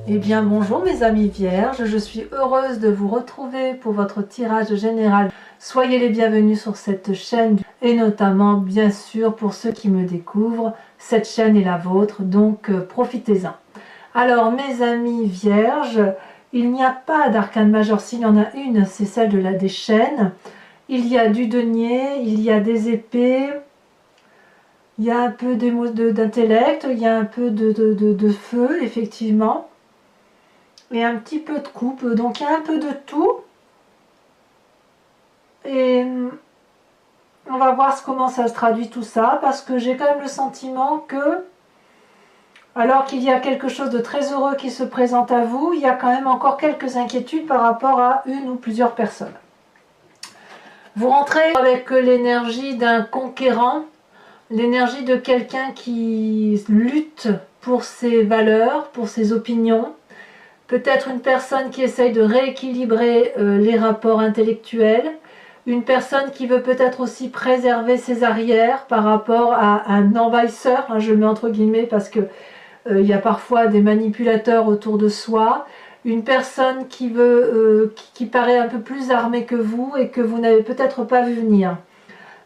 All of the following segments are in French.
Eh bien bonjour mes amis vierges, je suis heureuse de vous retrouver pour votre tirage général. Soyez les bienvenus sur cette chaîne et notamment bien sûr pour ceux qui me découvrent, cette chaîne est la vôtre, donc profitez-en. Alors mes amis vierges, il n'y a pas d'arcane majeure, s'il y en a une, c'est celle de la déchaîne. Il y a du denier, il y a des épées, il y a un peu d'intellect, il y a un peu de feu effectivement. Et un petit peu de coupe, donc il y a un peu de tout. Et on va voir comment ça se traduit tout ça, parce que j'ai quand même le sentiment que, alors qu'il y a quelque chose de très heureux qui se présente à vous, il y a quand même encore quelques inquiétudes par rapport à une ou plusieurs personnes. Vous rentrez avec l'énergie d'un conquérant, l'énergie de quelqu'un qui lutte pour ses valeurs, pour ses opinions. Peut-être une personne qui essaye de rééquilibrer les rapports intellectuels, une personne qui veut peut-être aussi préserver ses arrières par rapport à un envahisseur, hein, je le mets entre guillemets parce que il y a parfois des manipulateurs autour de soi, une personne qui veut, qui paraît un peu plus armée que vous et que vous n'avez peut-être pas vu venir.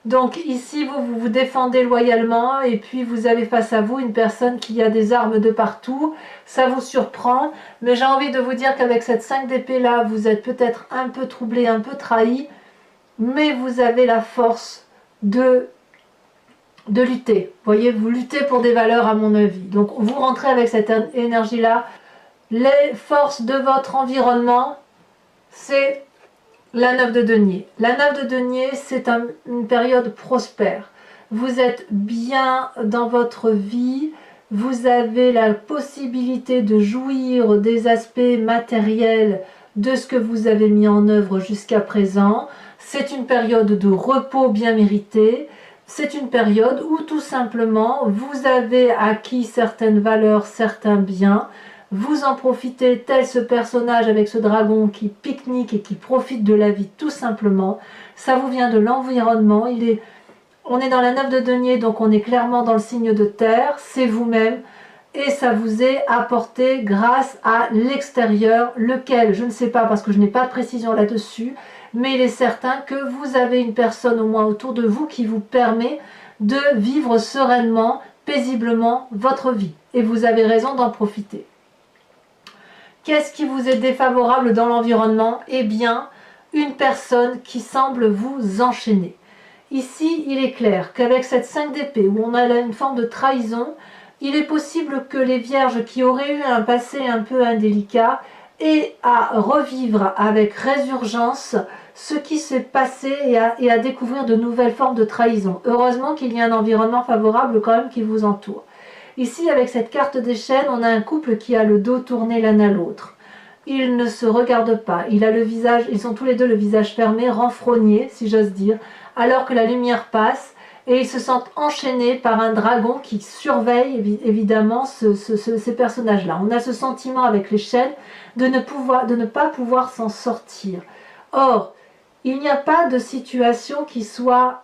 Donc ici, vous vous défendez loyalement et puis vous avez face à vous une personne qui a des armes de partout. Ça vous surprend, mais j'ai envie de vous dire qu'avec cette 5 d'épée là, vous êtes peut-être un peu troublé, un peu trahi, mais vous avez la force de lutter. Vous voyez, vous luttez pour des valeurs à mon avis. Donc vous rentrez avec cette énergie là. Les forces de votre environnement, c'est la 9 de denier. La 9 de denier, c'est une période prospère. Vous êtes bien dans votre vie, vous avez la possibilité de jouir des aspects matériels de ce que vous avez mis en œuvre jusqu'à présent. C'est une période de repos bien mérité. C'est une période où tout simplement vous avez acquis certaines valeurs, certains biens. Vous en profitez tel ce personnage avec ce dragon qui pique-nique et qui profite de la vie tout simplement. Ça vous vient de l'environnement. On est dans la 9 de denier, donc on est clairement dans le signe de terre. C'est vous-même et ça vous est apporté grâce à l'extérieur, lequel, je ne sais pas parce que je n'ai pas de précision là-dessus, mais il est certain que vous avez une personne au moins autour de vous qui vous permet de vivre sereinement, paisiblement votre vie. Et vous avez raison d'en profiter. Qu'est-ce qui vous est défavorable dans l'environnement? Eh bien, une personne qui semble vous enchaîner. Ici, il est clair qu'avec cette 5 d'épée, où on a là une forme de trahison, il est possible que les vierges qui auraient eu un passé un peu indélicat aient à revivre avec résurgence ce qui s'est passé et à découvrir de nouvelles formes de trahison. Heureusement qu'il y a un environnement favorable quand même qui vous entoure. Ici, avec cette carte des chaînes, on a un couple qui a le dos tourné l'un à l'autre. Ils ne se regardent pas. Ils sont tous les deux le visage fermé, renfrognés, si j'ose dire, alors que la lumière passe et ils se sentent enchaînés par un dragon qui surveille évidemment ces personnages-là. On a ce sentiment avec les chaînes de ne pas pouvoir s'en sortir. Or, il n'y a pas de situation qui soit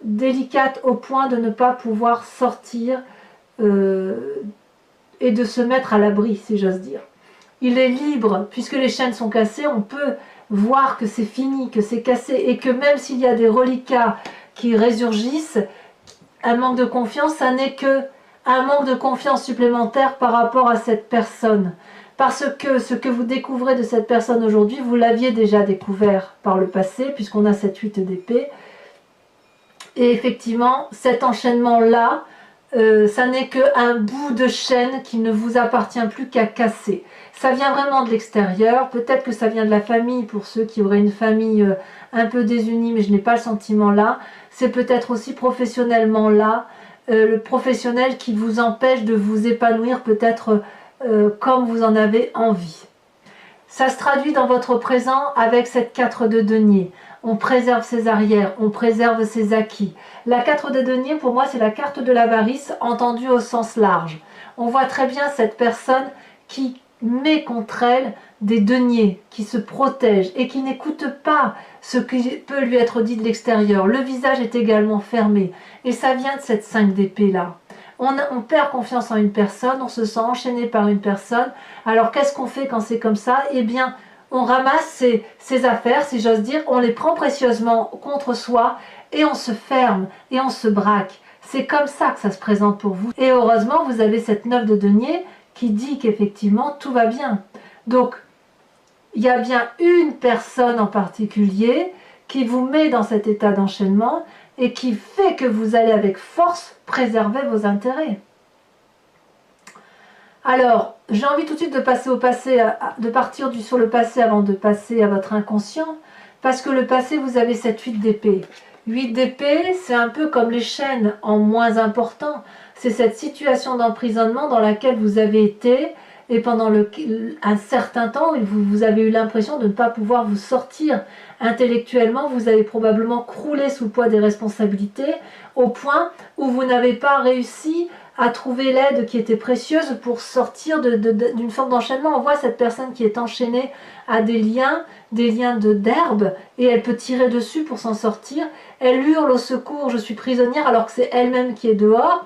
délicate au point de ne pas pouvoir sortir et de se mettre à l'abri, si j'ose dire. Il est libre, puisque les chaînes sont cassées, on peut voir que c'est fini, que c'est cassé, et que même s'il y a des reliquats qui résurgissent, un manque de confiance, ça n'est que un manque de confiance supplémentaire par rapport à cette personne. Parce que ce que vous découvrez de cette personne aujourd'hui, vous l'aviez déjà découvert par le passé, puisqu'on a cette 8 d'épée. Et effectivement, cet enchaînement-là, ça n'est qu'un bout de chaîne qui ne vous appartient plus qu'à casser. Ça vient vraiment de l'extérieur, peut-être que ça vient de la famille pour ceux qui auraient une famille un peu désunie, mais je n'ai pas le sentiment là. C'est peut-être aussi professionnellement là, le professionnel qui vous empêche de vous épanouir peut-être comme vous en avez envie. Ça se traduit dans votre présent avec cette 4 de denier. On préserve ses arrières, on préserve ses acquis. La 4 de denier, pour moi, c'est la carte de l'avarice, entendue au sens large. On voit très bien cette personne qui met contre elle des deniers, qui se protège et qui n'écoute pas ce qui peut lui être dit de l'extérieur. Le visage est également fermé et ça vient de cette 5 d'épée là. on perd confiance en une personne, on se sent enchaîné par une personne. Alors qu'est-ce qu'on fait quand c'est comme ça? Eh bien, on ramasse ses affaires, si j'ose dire, on les prend précieusement contre soi et on se ferme et on se braque. C'est comme ça que ça se présente pour vous. Et heureusement, vous avez cette 9 de denier qui dit qu'effectivement, tout va bien. Donc, il y a bien une personne en particulier qui vous met dans cet état d'enchaînement et qui fait que vous allez avec force préserver vos intérêts. Alors, j'ai envie tout de suite de passer au passé, de partir sur le passé avant de passer à votre inconscient, parce que le passé, vous avez cette 8 d'épée. 8 d'épée, c'est un peu comme les chaînes en moins important. C'est cette situation d'emprisonnement dans laquelle vous avez été, et pendant un certain temps, vous avez eu l'impression de ne pas pouvoir vous sortir. Intellectuellement, vous avez probablement croulé sous le poids des responsabilités, au point où vous n'avez pas réussi à trouver l'aide qui était précieuse pour sortir d'une forme d'enchaînement. On voit cette personne qui est enchaînée à des liens d'herbe, et elle peut tirer dessus pour s'en sortir. Elle hurle au secours, je suis prisonnière, alors que c'est elle-même qui est dehors.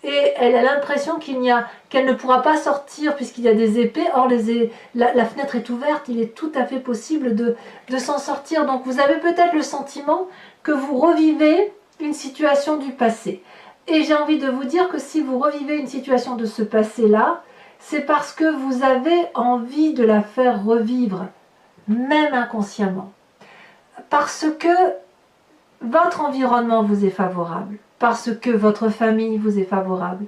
Et elle a l'impression qu'elle ne pourra pas sortir puisqu'il y a des épées. Or, la fenêtre est ouverte, il est tout à fait possible de s'en sortir. Donc, vous avez peut-être le sentiment que vous revivez une situation du passé. Et j'ai envie de vous dire que si vous revivez une situation de ce passé-là, c'est parce que vous avez envie de la faire revivre, même inconsciemment. Parce que votre environnement vous est favorable, parce que votre famille vous est favorable,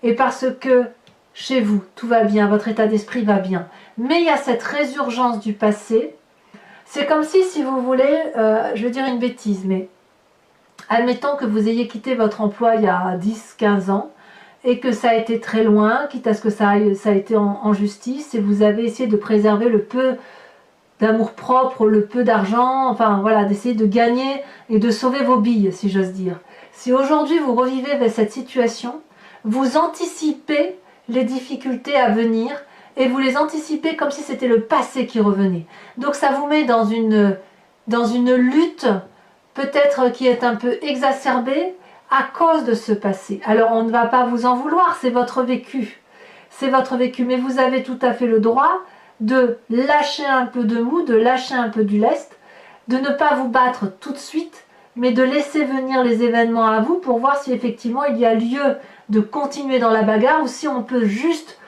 et parce que chez vous, tout va bien, votre état d'esprit va bien. Mais il y a cette résurgence du passé. C'est comme si vous voulez, je vais dire une bêtise, mais admettons que vous ayez quitté votre emploi il y a 10-15 ans, et que ça a été très loin, quitte à ce que ça a été en justice, et vous avez essayé de préserver le peu d'amour-propre, le peu d'argent, enfin voilà, d'essayer de gagner et de sauver vos billes, si j'ose dire. Si aujourd'hui vous revivez cette situation, vous anticipez les difficultés à venir et vous les anticipez comme si c'était le passé qui revenait. Donc ça vous met dans une lutte peut-être qui est un peu exacerbée à cause de ce passé. Alors on ne va pas vous en vouloir, c'est votre vécu. C'est votre vécu, mais vous avez tout à fait le droit de lâcher un peu de mou, de lâcher un peu du lest, de ne pas vous battre tout de suite, mais de laisser venir les événements à vous pour voir si effectivement il y a lieu de continuer dans la bagarre ou si on peut juste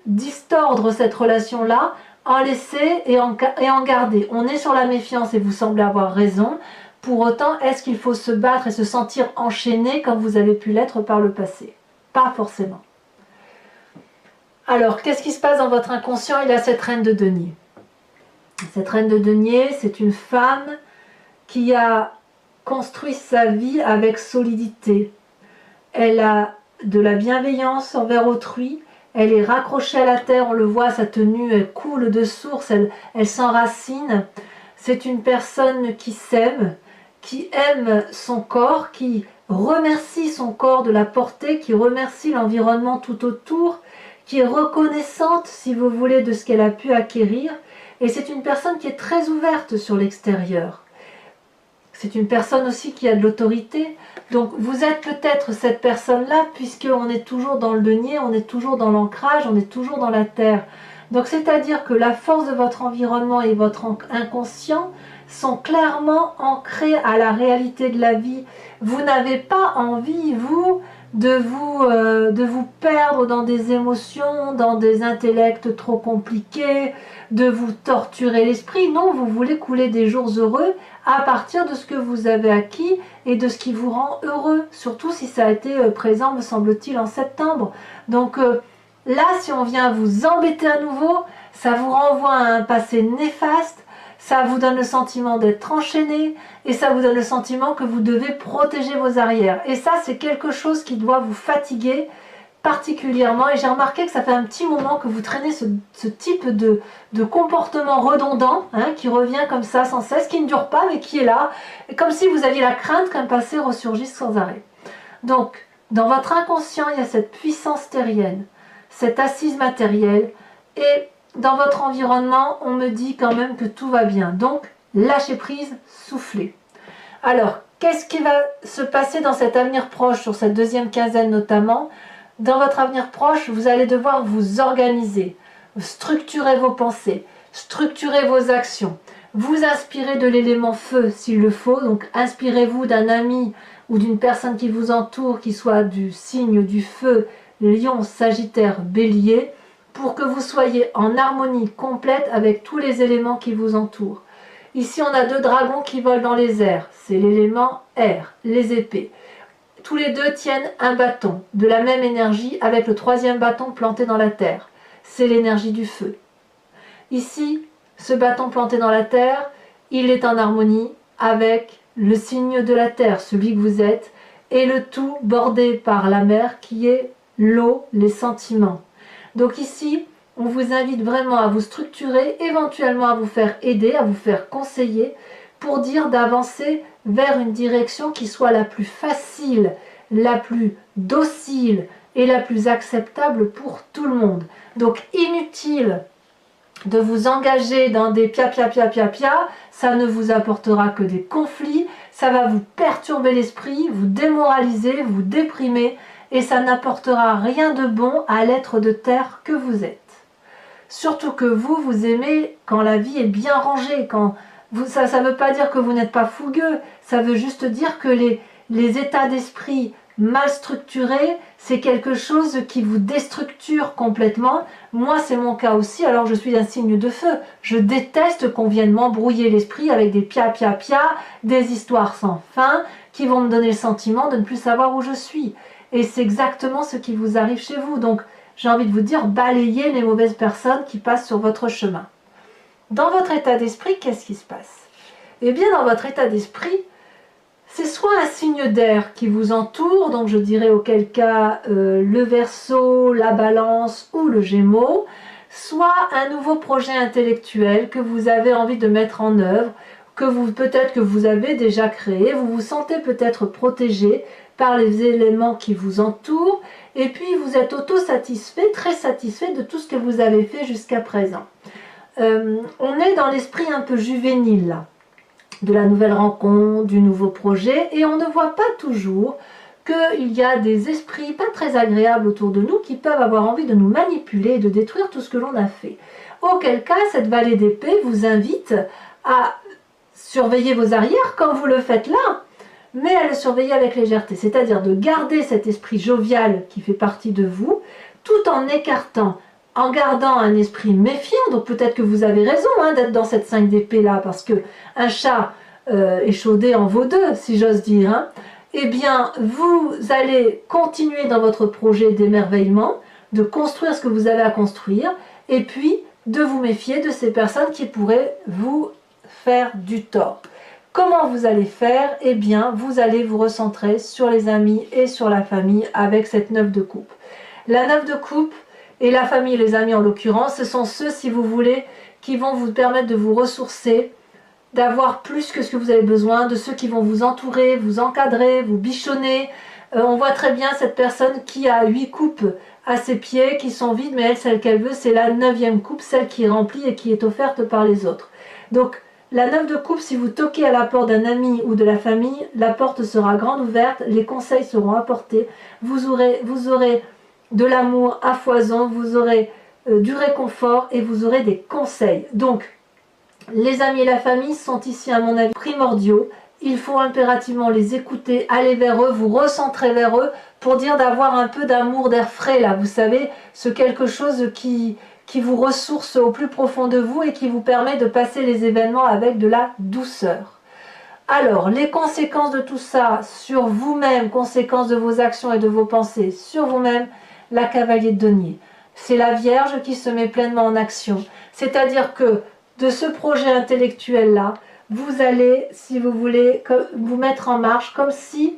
distordre cette relation-là, en laisser et en garder. On est sur la méfiance et vous semblez avoir raison. Pour autant, est-ce qu'il faut se battre et se sentir enchaîné comme vous avez pu l'être par le passé? Pas forcément. Alors, qu'est-ce qui se passe dans votre inconscient? Il y a cette reine de denier. Cette reine de denier, c'est une femme qui a construit sa vie avec solidité. Elle a de la bienveillance envers autrui. Elle est raccrochée à la terre, on le voit, sa tenue, elle coule de source, elle s'enracine. C'est une personne qui s'aime, qui aime son corps, qui remercie son corps de la portée, qui remercie l'environnement tout autour, qui est reconnaissante, si vous voulez, de ce qu'elle a pu acquérir. Et c'est une personne qui est très ouverte sur l'extérieur. C'est une personne aussi qui a de l'autorité. Donc vous êtes peut-être cette personne-là, puisqu'on est toujours dans le denier, on est toujours dans l'ancrage, on est toujours dans la terre. Donc c'est-à-dire que la force de votre environnement et votre inconscient sont clairement ancrés à la réalité de la vie. Vous n'avez pas envie, vous, de vous perdre dans des émotions, dans des intellects trop compliqués, de vous torturer l'esprit. Non, vous voulez couler des jours heureux à partir de ce que vous avez acquis et de ce qui vous rend heureux, surtout si ça a été présent, me semble-t-il, en septembre. Donc là, si on vient vous embêter à nouveau, ça vous renvoie à un passé néfaste, ça vous donne le sentiment d'être enchaîné et ça vous donne le sentiment que vous devez protéger vos arrières. Et ça, c'est quelque chose qui doit vous fatiguer particulièrement. Et j'ai remarqué que ça fait un petit moment que vous traînez ce type de comportement redondant, hein, qui revient comme ça sans cesse, qui ne dure pas mais qui est là, comme si vous aviez la crainte qu'un passé ressurgisse sans arrêt. Donc, dans votre inconscient, il y a cette puissance terrienne, cette assise matérielle, et dans votre environnement, on me dit quand même que tout va bien. Donc, lâchez prise, soufflez. Alors, qu'est-ce qui va se passer dans cet avenir proche, sur cette deuxième quinzaine notamment? dans votre avenir proche, vous allez devoir vous organiser, structurer vos pensées, structurer vos actions, vous inspirer de l'élément feu s'il le faut, donc inspirez-vous d'un ami ou d'une personne qui vous entoure qui soit du signe du feu, Lion, Sagittaire, Bélier, pour que vous soyez en harmonie complète avec tous les éléments qui vous entourent. Ici, on a 2 dragons qui volent dans les airs, c'est l'élément air, les épées. Tous les 2 tiennent un bâton de la même énergie avec le 3e bâton planté dans la terre. C'est l'énergie du feu. Ici, ce bâton planté dans la terre, il est en harmonie avec le signe de la terre, celui que vous êtes, et le tout bordé par la mer qui est l'eau, les sentiments. Donc ici, on vous invite vraiment à vous structurer, éventuellement à vous faire aider, à vous faire conseiller, pour dire d'avancer vers une direction qui soit la plus facile, la plus docile et la plus acceptable pour tout le monde. Donc inutile de vous engager dans des pia, ça ne vous apportera que des conflits, ça va vous perturber l'esprit, vous démoraliser, vous déprimer, et ça n'apportera rien de bon à l'être de terre que vous êtes. Surtout que vous aimez quand la vie est bien rangée, quand ça ne veut pas dire que vous n'êtes pas fougueux, ça veut juste dire que les états d'esprit mal structurés, c'est quelque chose qui vous déstructure complètement. Moi, c'est mon cas aussi, alors je suis un signe de feu. Je déteste qu'on vienne m'embrouiller l'esprit avec des pia, des histoires sans fin, qui vont me donner le sentiment de ne plus savoir où je suis. Et c'est exactement ce qui vous arrive chez vous. Donc, j'ai envie de vous dire, balayez les mauvaises personnes qui passent sur votre chemin. Dans votre état d'esprit, qu'est-ce qui se passe? Eh bien, dans votre état d'esprit, c'est soit un signe d'air qui vous entoure, donc je dirais auquel cas le Verseau, la Balance ou le Gémeaux, soit un nouveau projet intellectuel que vous avez envie de mettre en œuvre, peut-être que vous avez déjà créé, vous vous sentez peut-être protégé par les éléments qui vous entourent, et puis vous êtes auto-satisfait, très satisfait de tout ce que vous avez fait jusqu'à présent. On est dans l'esprit un peu juvénile là, de la nouvelle rencontre, du nouveau projet, et on ne voit pas toujours qu'il y a des esprits pas très agréables autour de nous qui peuvent avoir envie de nous manipuler et de détruire tout ce que l'on a fait. Auquel cas, cette vallée d'épée vous invite à surveiller vos arrières comme vous le faites là, mais à le surveiller avec légèreté, c'est-à-dire de garder cet esprit jovial qui fait partie de vous, tout en écartant, en gardant un esprit méfiant. Donc peut-être que vous avez raison d'être dans cette 5 d'épée là, parce que un chat échaudé en vaut 2, si j'ose dire. Eh bien, vous allez continuer dans votre projet d'émerveillement, de construire ce que vous avez à construire, et puis de vous méfier de ces personnes qui pourraient vous faire du tort. Comment vous allez faire? Eh bien, vous allez vous recentrer sur les amis et sur la famille avec cette 9 de coupe. La 9 de coupe et la famille, les amis en l'occurrence, ce sont ceux, si vous voulez, qui vont vous permettre de vous ressourcer, d'avoir plus que ce que vous avez besoin, de ceux qui vont vous entourer, vous encadrer, vous bichonner. On voit très bien cette personne qui a 8 coupes à ses pieds, qui sont vides, mais elle, celle qu'elle veut, c'est la 9e coupe, celle qui est remplie et qui est offerte par les autres. Donc, la 9 de coupe, si vous toquez à la porte d'un ami ou de la famille, la porte sera grande ouverte, les conseils seront apportés, vous aurez de l'amour à foison, vous aurez du réconfort et vous aurez des conseils. Donc, les amis et la famille sont ici, à mon avis, primordiaux. Il faut impérativement les écouter, aller vers eux, vous recentrer vers eux pour dire d'avoir un peu d'amour, d'air frais là, vous savez, ce quelque chose qui vous ressource au plus profond de vous et qui vous permet de passer les événements avec de la douceur. Alors, les conséquences de tout ça sur vous-même, conséquences de vos actions et de vos pensées sur vous-même, la cavalier de denier. C'est la Vierge qui se met pleinement en action. C'est-à-dire que de ce projet intellectuel-là, vous allez, si vous voulez, vous mettre en marche comme si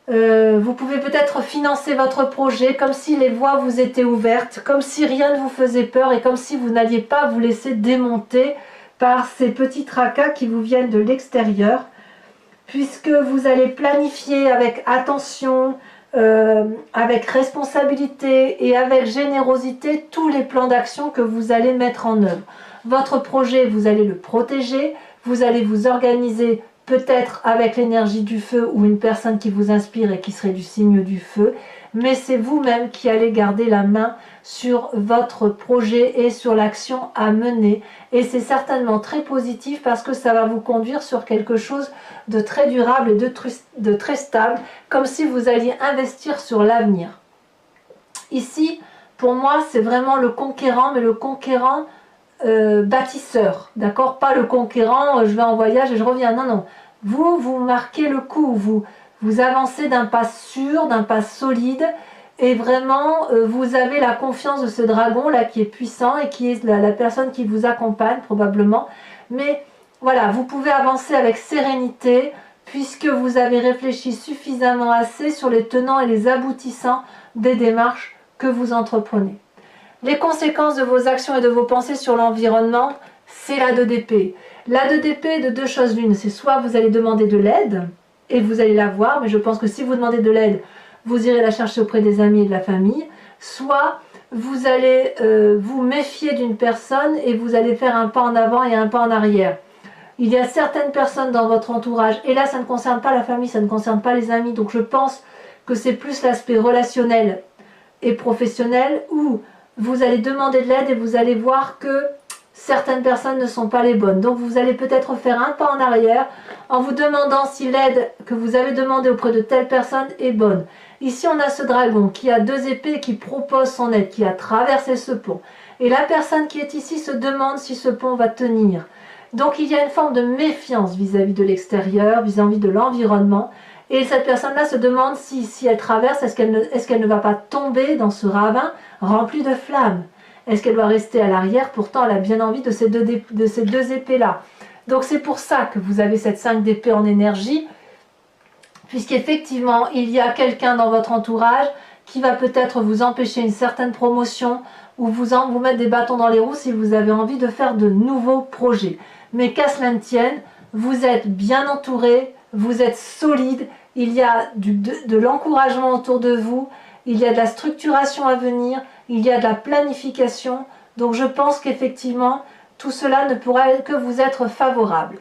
vous pouvez peut-être financer votre projet, comme si les voies vous étaient ouvertes, comme si rien ne vous faisait peur et comme si vous n'alliez pas vous laisser démonter par ces petits tracas qui vous viennent de l'extérieur, puisque vous allez planifier avec attention, avec responsabilité et avec générosité tous les plans d'action que vous allez mettre en œuvre. Votre projet, vous allez le protéger, vous allez vous organiser peut-être avec l'énergie du feu ou une personne qui vous inspire et qui serait du signe du feu, mais c'est vous-même qui allez garder la main sur votre projet et sur l'action à mener. Et c'est certainement très positif parce que ça va vous conduire sur quelque chose de très durable et de très stable, comme si vous alliez investir sur l'avenir. Ici, pour moi, c'est vraiment le conquérant, mais le conquérant bâtisseur, d'accord? Pas le conquérant, je vais en voyage et je reviens. Non, non. Vous marquez le coup, vous avancez d'un pas sûr, d'un pas solide, et vraiment, vous avez la confiance de ce dragon là qui est puissant et qui est la personne qui vous accompagne probablement. Mais voilà, vous pouvez avancer avec sérénité puisque vous avez réfléchi suffisamment assez sur les tenants et les aboutissants des démarches que vous entreprenez. Les conséquences de vos actions et de vos pensées sur l'environnement, c'est la 2 d'épée. La 2 d'épée est de deux choses l'une, c'est soit vous allez demander de l'aide, et vous allez l'avoir, mais je pense que si vous demandez de l'aide, vous irez la chercher auprès des amis et de la famille, soit vous allez vous méfier d'une personne et vous allez faire un pas en avant et un pas en arrière. Il y a certaines personnes dans votre entourage, et là ça ne concerne pas la famille, ça ne concerne pas les amis, donc je pense que c'est plus l'aspect relationnel et professionnel où vous allez demander de l'aide et vous allez voir que certaines personnes ne sont pas les bonnes. Donc vous allez peut-être faire un pas en arrière en vous demandant si l'aide que vous avez demandée auprès de telle personne est bonne. Ici on a ce dragon qui a 2 épées, qui propose son aide, qui a traversé ce pont. Et la personne qui est ici se demande si ce pont va tenir. Donc il y a une forme de méfiance vis-à-vis de l'extérieur, vis-à-vis de l'environnement. Et cette personne-là se demande si elle traverse, est-ce qu'elle ne va pas tomber dans ce ravin rempli de flammes? Est-ce qu'elle doit rester à l'arrière? Pourtant, elle a bien envie de ces deux épées-là. Donc c'est pour ça que vous avez cette 5 d'épée en énergie, puisqu'effectivement, il y a quelqu'un dans votre entourage qui va peut-être vous empêcher une certaine promotion ou vous mettre des bâtons dans les roues si vous avez envie de faire de nouveaux projets. Mais qu'à cela ne tienne, vous êtes bien entouré, vous êtes solide, il y a de l'encouragement autour de vous, il y a de la structuration à venir, il y a de la planification. Donc je pense qu'effectivement, tout cela ne pourra que vous être favorable.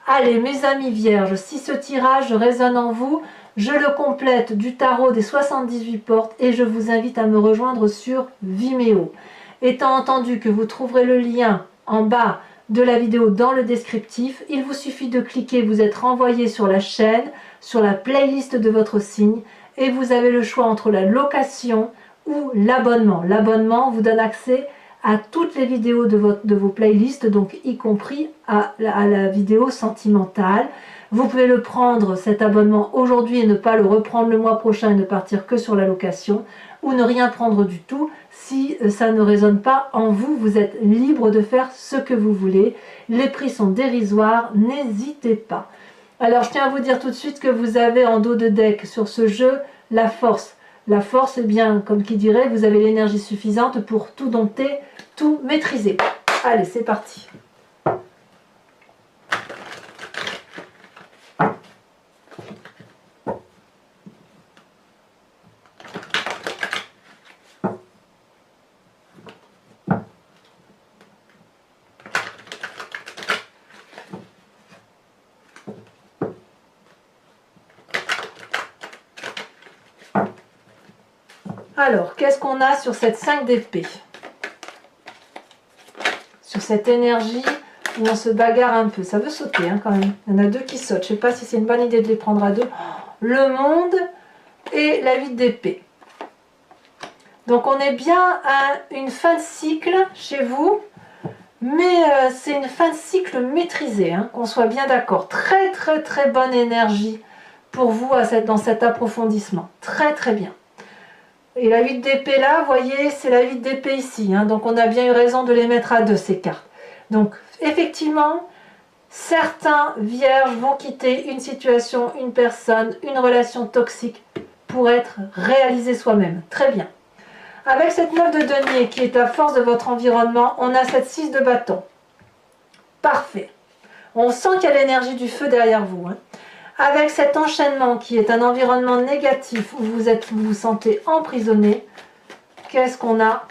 Allez, mes amis vierges, si ce tirage résonne en vous, je le complète du tarot des 78 portes et je vous invite à me rejoindre sur Vimeo. Étant entendu que vous trouverez le lien en bas de la vidéo dans le descriptif, il vous suffit de cliquer, vous êtes renvoyé sur la chaîne, sur la playlist de votre signe et vous avez le choix entre la location ou l'abonnement. L'abonnement vous donne accès à toutes les vidéos de vos playlists, donc y compris à la vidéo sentimentale. Vous pouvez le prendre, cet abonnement, aujourd'hui et ne pas le reprendre le mois prochain et ne partir que sur la location, ou ne rien prendre du tout. Si ça ne résonne pas en vous, vous êtes libre de faire ce que vous voulez. Les prix sont dérisoires, n'hésitez pas. Alors je tiens à vous dire tout de suite que vous avez en dos de deck sur ce jeu la force. La force, eh bien, comme qui dirait, vous avez l'énergie suffisante pour tout dompter, tout maîtriser. Allez, c'est parti. Alors, qu'est-ce qu'on a sur cette 5 d'épée? Sur cette énergie où on se bagarre un peu. Ça veut sauter hein, quand même. Il y en a 2 qui sautent. Je ne sais pas si c'est une bonne idée de les prendre à 2. Le monde et la 8 d'épée. Donc on est bien à une fin de cycle chez vous. Mais c'est une fin de cycle maîtrisée. Hein, qu'on soit bien d'accord. Très très très bonne énergie pour vous dans cet approfondissement. Très très bien. Et la 8 d'épée là, vous voyez, c'est la 8 d'épée ici. Hein, donc on a bien eu raison de les mettre à 2 ces cartes. Donc effectivement, certains vierges vont quitter une situation, une personne, une relation toxique pour être réalisé soi-même. Très bien. Avec cette 9 de denier qui est à force de votre environnement, on a cette 6 de bâton. Parfait. On sent qu'il y a l'énergie du feu derrière vous. Hein. Avec cet enchaînement qui est un environnement négatif où vous vous sentez emprisonné, qu'est-ce qu'on a?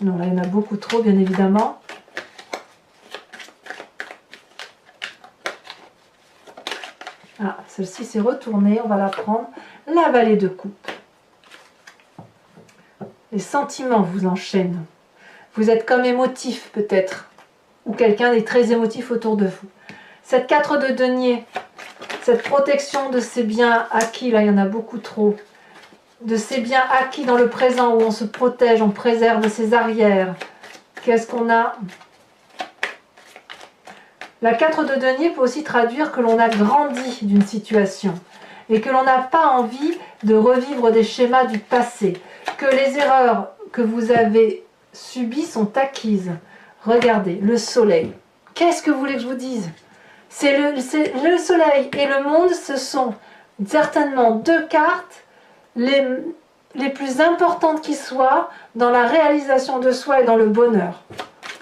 Non, là il y en a beaucoup trop, bien évidemment. Ah, Celle-ci s'est retournée, on va la prendre. La Vallée de coupe. Les sentiments vous enchaînent. Vous êtes comme émotif peut-être, ou quelqu'un est très émotif autour de vous. Cette 4 de denier, cette protection de ces biens acquis, là il y en a beaucoup trop, de ces biens acquis dans le présent où on se protège, on préserve ses arrières. Qu'est-ce qu'on a? La 4 de denier peut aussi traduire que l'on a grandi d'une situation et que l'on n'a pas envie de revivre des schémas du passé, que les erreurs que vous avez subies sont acquises. Regardez, le soleil. Qu'est-ce que vous voulez que je vous dise? C'est le soleil et le monde, ce sont certainement deux cartes les plus importantes qui soient dans la réalisation de soi et dans le bonheur.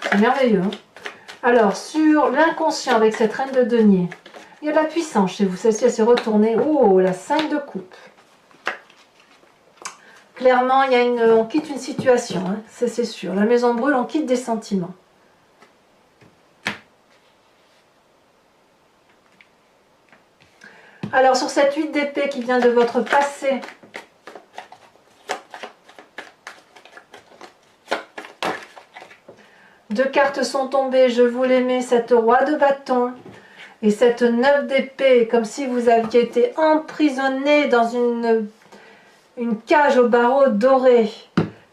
C'est merveilleux. Hein? Alors, sur l'inconscient avec cette reine de denier, il y a de la puissance chez vous. Celle-ci, elle s'est retournée. Oh, la 5 de coupe. Clairement, on quitte une situation, hein, c'est sûr. La maison brûle, on quitte des sentiments. Alors, sur cette 8 d'épée qui vient de votre passé, deux cartes sont tombées, je vous les mets, cette roi de bâton et cette 9 d'épée, comme si vous aviez été emprisonné dans une cage au barreau doré.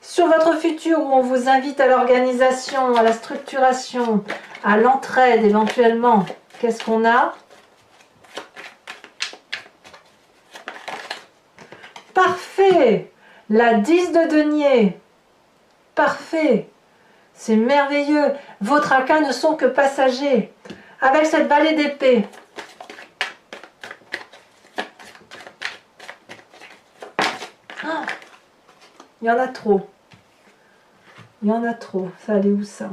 Sur votre futur où on vous invite à l'organisation, à la structuration, à l'entraide éventuellement, qu'est-ce qu'on a? Parfait! La 10 de denier. Parfait! C'est merveilleux. Vos tracas ne sont que passagers. Avec cette vallée d'épée. Ah, il y en a trop. Il y en a trop. Ça allait où ça?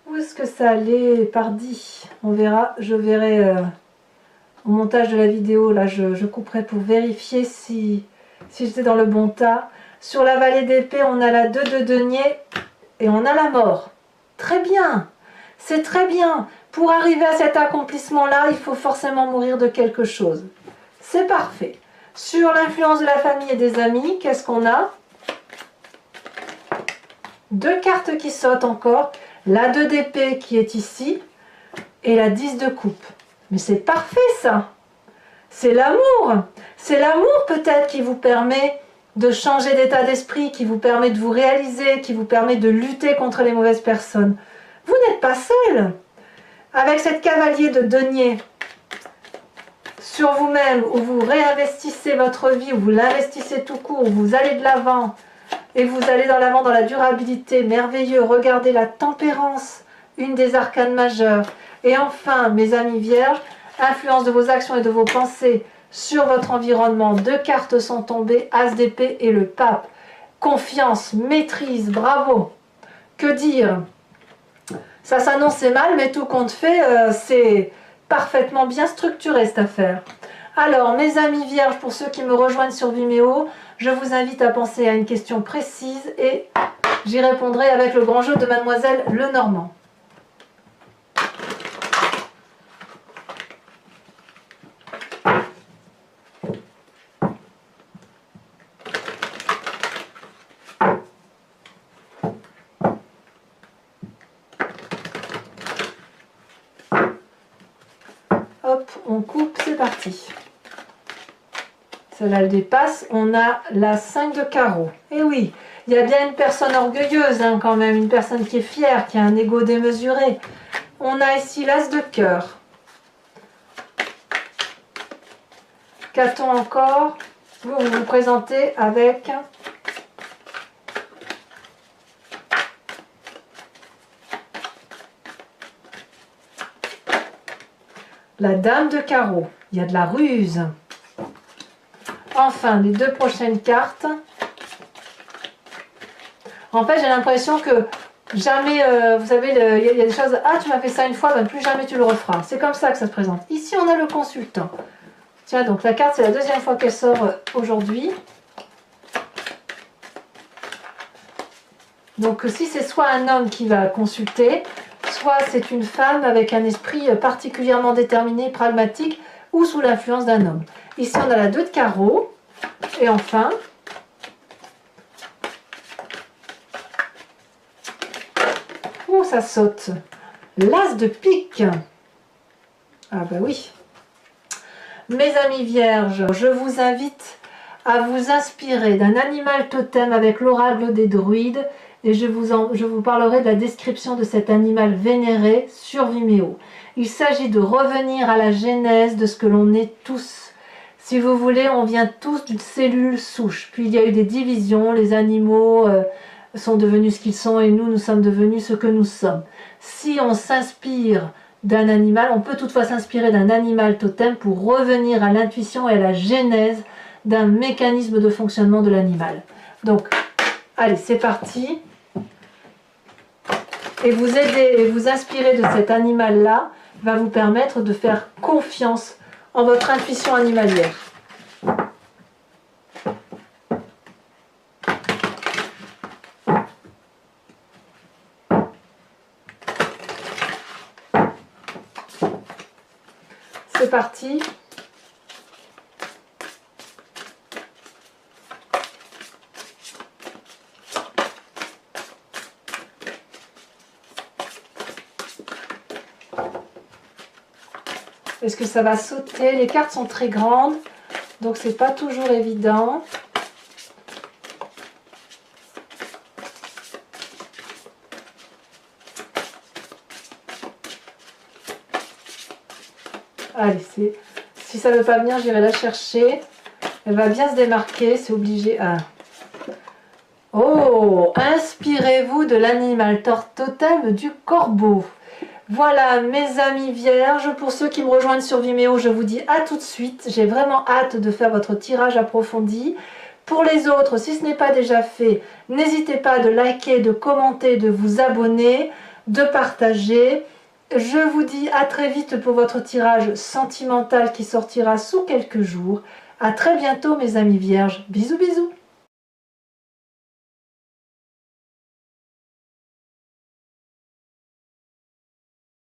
Où est-ce que ça allait, pardi? On verra. Je verrai au montage de la vidéo. Là, je couperai pour vérifier si j'étais dans le bon tas. Sur la vallée d'épée, on a la 2 de denier. Et on a la mort. Très bien. C'est très bien. Pour arriver à cet accomplissement-là, il faut forcément mourir de quelque chose. C'est parfait. Sur l'influence de la famille et des amis, qu'est-ce qu'on a? Deux cartes qui sautent encore. La 2 d'épée qui est ici. Et la 10 de coupe. Mais c'est parfait ça. C'est l'amour. C'est l'amour peut-être qui vous permet de changer d'état d'esprit, qui vous permet de vous réaliser, qui vous permet de lutter contre les mauvaises personnes. Vous n'êtes pas seul. Avec cette cavalier de denier sur vous-même, où vous réinvestissez votre vie, où vous l'investissez tout court, où vous allez de l'avant, et vous allez dans l'avant dans la durabilité, merveilleux. Regardez la tempérance, une des arcanes majeures. Et enfin, mes amis vierges, influence de vos actions et de vos pensées sur votre environnement. Deux cartes sont tombées, As d'épée et le pape. Confiance, maîtrise, bravo. Que dire? Ça s'annonçait mal, mais tout compte fait, c'est parfaitement bien structuré cette affaire. Alors, mes amis vierges, pour ceux qui me rejoignent sur Vimeo, je vous invite à penser à une question précise et j'y répondrai avec le grand jeu de Mademoiselle Lenormand. Hop, on coupe, c'est parti. Celle-là, elle dépasse. On a la 5 de carreau. Et oui, il y a bien une personne orgueilleuse hein, quand même, une personne qui est fière, qui a un ego démesuré. On a ici l'As de cœur. Qu'a-t-on encore? Vous vous présentez avec la Dame de carreau. Il y a de la ruse. Enfin, les deux prochaines cartes. En fait, j'ai l'impression que jamais, vous savez, il y a des choses, ah, tu m'as fait ça une fois, ben, plus jamais tu le referas. C'est comme ça que ça se présente. Ici, on a le consultant. Tiens, donc la carte, c'est la deuxième fois qu'elle sort aujourd'hui. Donc, si c'est soit un homme qui va consulter, soit c'est une femme avec un esprit particulièrement déterminé, pragmatique, ou sous l'influence d'un homme. Ici, on a la 2 de carreau. Et enfin, oh, ça saute. L'as de pique. Ah bah oui. Mes amis vierges, je vous invite à vous inspirer d'un animal totem avec l'oracle des druides et je vous parlerai de la description de cet animal vénéré sur Vimeo. Il s'agit de revenir à la genèse de ce que l'on est tous. Si vous voulez, on vient tous d'une cellule souche. Puis il y a eu des divisions, les animaux sont devenus ce qu'ils sont et nous sommes devenus ce que nous sommes. Si on s'inspire d'un animal, on peut toutefois s'inspirer d'un animal totem pour revenir à l'intuition et à la genèse d'un mécanisme de fonctionnement de l'animal. Donc, allez, c'est parti. Et vous aider et vous inspirer de cet animal-là va vous permettre de faire confiance en votre intuition animalière. C'est parti. Est-ce que ça va sauter? Les cartes sont très grandes, donc c'est pas toujours évident. Allez, si ça ne veut pas venir, j'irai la chercher. Elle va bien se démarquer, c'est obligé. Ah. Oh, inspirez-vous de l'animal totem du corbeau. Voilà mes amis vierges, pour ceux qui me rejoignent sur Vimeo, je vous dis à tout de suite. J'ai vraiment hâte de faire votre tirage approfondi. Pour les autres, si ce n'est pas déjà fait, n'hésitez pas de liker, de commenter, de vous abonner, de partager. Je vous dis à très vite pour votre tirage sentimental qui sortira sous quelques jours. À très bientôt mes amis vierges. Bisous bisous.